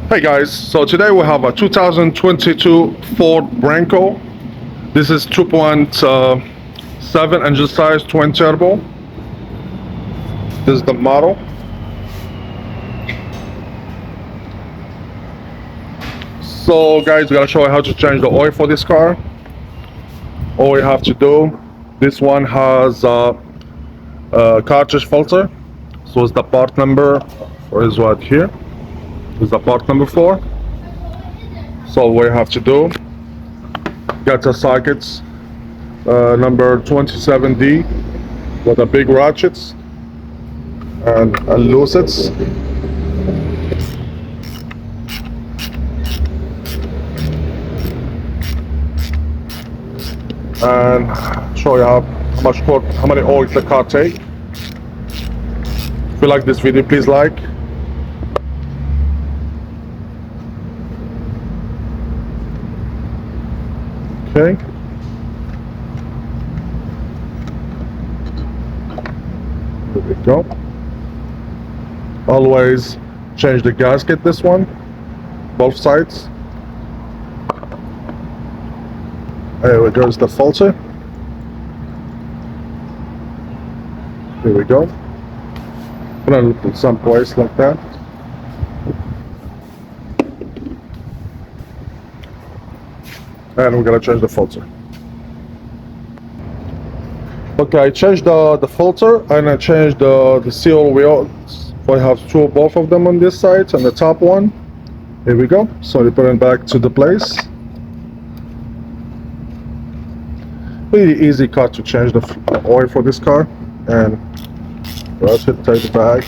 Hey guys, so today we have a 2022 Ford Bronco. This is 2.7 engine size, twin turbo. This is the model. So guys, we're gonna show you how to change the oil for this car. All you have to do, this one has a cartridge filter. So it's the part number, is right here. This is the part number 4. So what you have to do, get the sockets number 27D with the big ratchets and loose it, and show you how many oils the car take. If you like this video, please like. Okay. There we go. Always change the gasket, this one, both sides. There we go, it's the filter. There we go. Put it in some place like that. And we're gonna change the filter. Okay, I changed the filter and I changed the seal wheels. So I have both of them on this side and the top one. Here we go. So you put it back to the place. Really easy car to change the oil for this car. And brush it, take it back.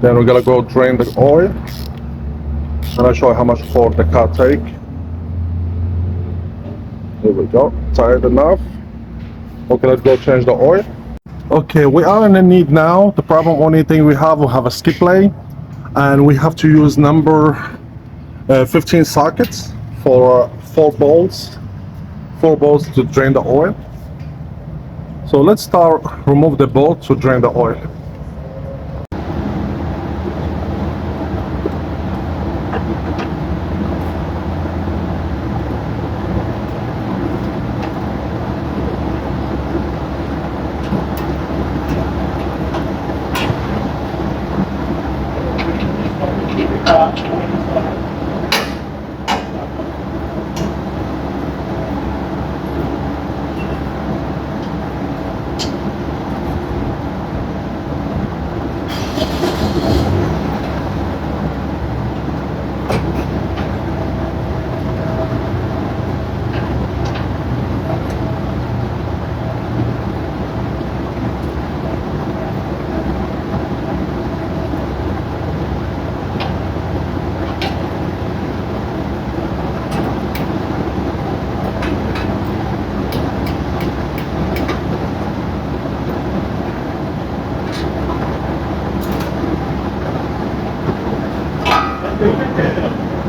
Then we're gonna go drain the oil. And I'll show you how much Ford the car take. Here we go, tight enough. Okay, let's go change the oil. Okay, we are in the need now. The only thing we have a skip lane, and we have to use number 15 sockets for 4 bolts to drain the oil. So let's start remove the bolt to drain the oil.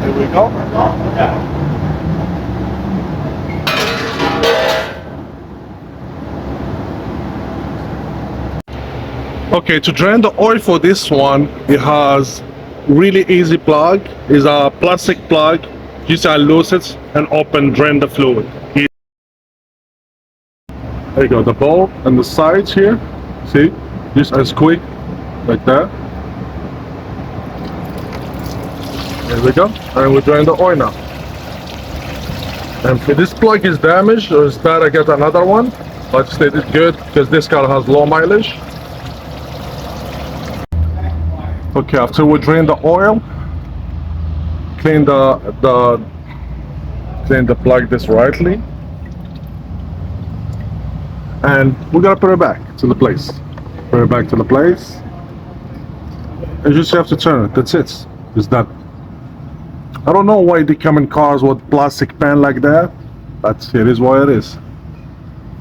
Here we go. Okay, to drain the oil for this one, it has really easy plug. It's a plastic plug. Just loose it and open, drain the fluid. There you go, the bowl and the sides here. See, just as quick like that. There we go, and we drain the oil now. And if this plug is damaged, it's better get another one. But stay good because this car has low mileage. Okay, after we drain the oil, clean the plug this rightly, and we're gonna put it back to the place. Put it back to the place. And just have to turn it. That's it. It's done. I don't know why they come in cars with plastic pan like that, but it is what it is.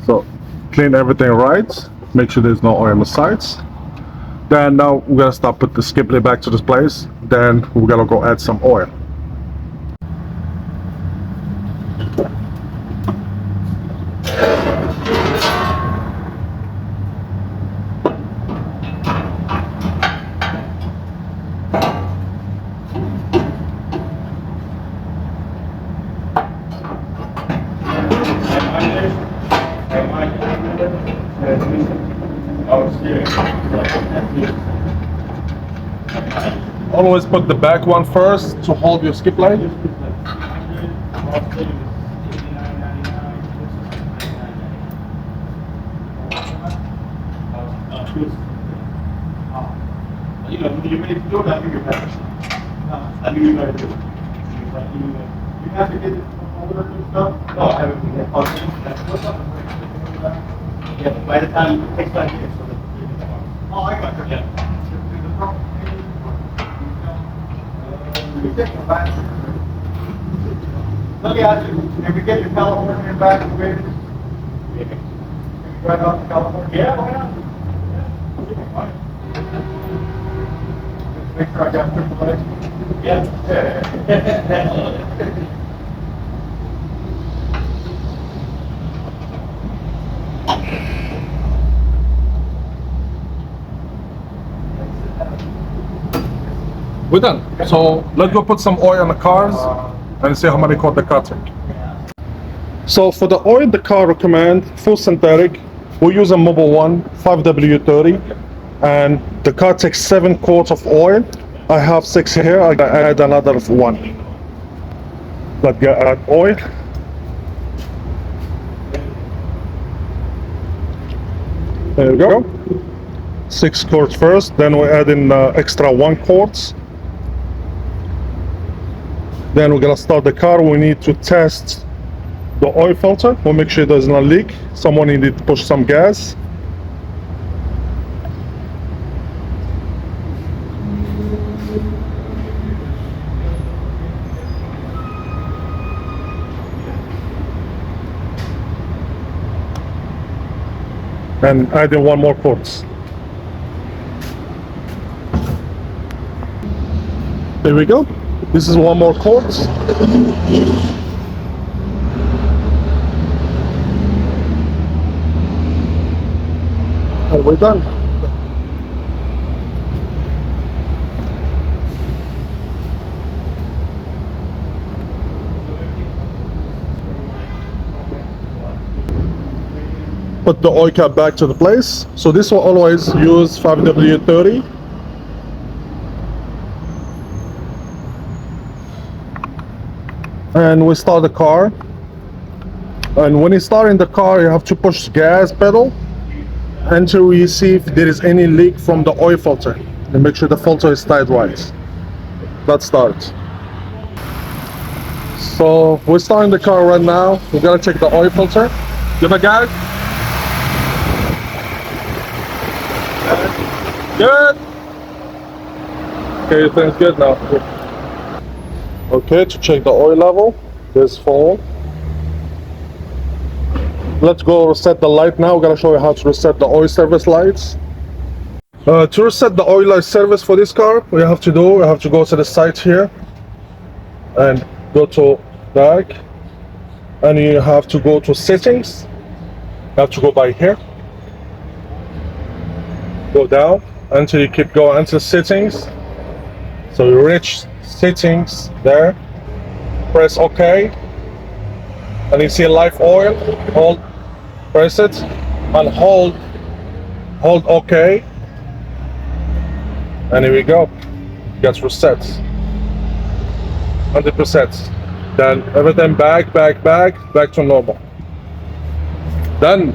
So clean everything right. Make sure there's no oil on the sides. Then now we're gonna start put the skip lid back to this place. Then we're gonna go add some oil. Always put the back one first to hold your skip line. You know, when you're ready to do it, I'll give you a message. I'll give you a message. You have to get all the stuff? No, I haven't. Yeah, but by the time it takes 5 years for the. Oh, I got it. Yeah. Let me ask you, if you get your California back, maybe? Right off to California? Yeah, why not? Make sure I got triple legs. Yeah. We're done. So let's go put some oil on the cars and see how many quart the car take. So for the oil, the car recommend full synthetic. We use a mobile one, 5W30, and the car takes 7 quarts of oil. I have 6 here. I add another 1. Let's get add oil. There we go. 6 quarts first. Then we add in extra 1 quart. Then we're gonna start the car. We need to test the oil filter. We'll make sure there's no leak. Someone needed to push some gas. And add in 1 more quart. There we go. This is 1 more quart. And we're done. Put the oil cap back to the place. So this will always use 5W30. And we start the car. And when you start in the car, you have to push the gas pedal until you see if there is any leak from the oil filter, and make sure the filter is tied right. Let's start. So we're starting the car right now. We're gonna check the oil filter. Give a guy. Good. Okay, everything's good now. Okay, to check the oil level, this full. Let's go reset the light now. We're gonna show you how to reset the oil service lights. To reset the oil light service for this car, we have to go to the site here and go to back, and you have to go to settings. You have to go by here, go down until you keep going until settings. So you reach settings there, press OK, and you see live oil. Hold, press it, and hold OK, and here we go. Gets reset 100%. Then everything back to normal. Done.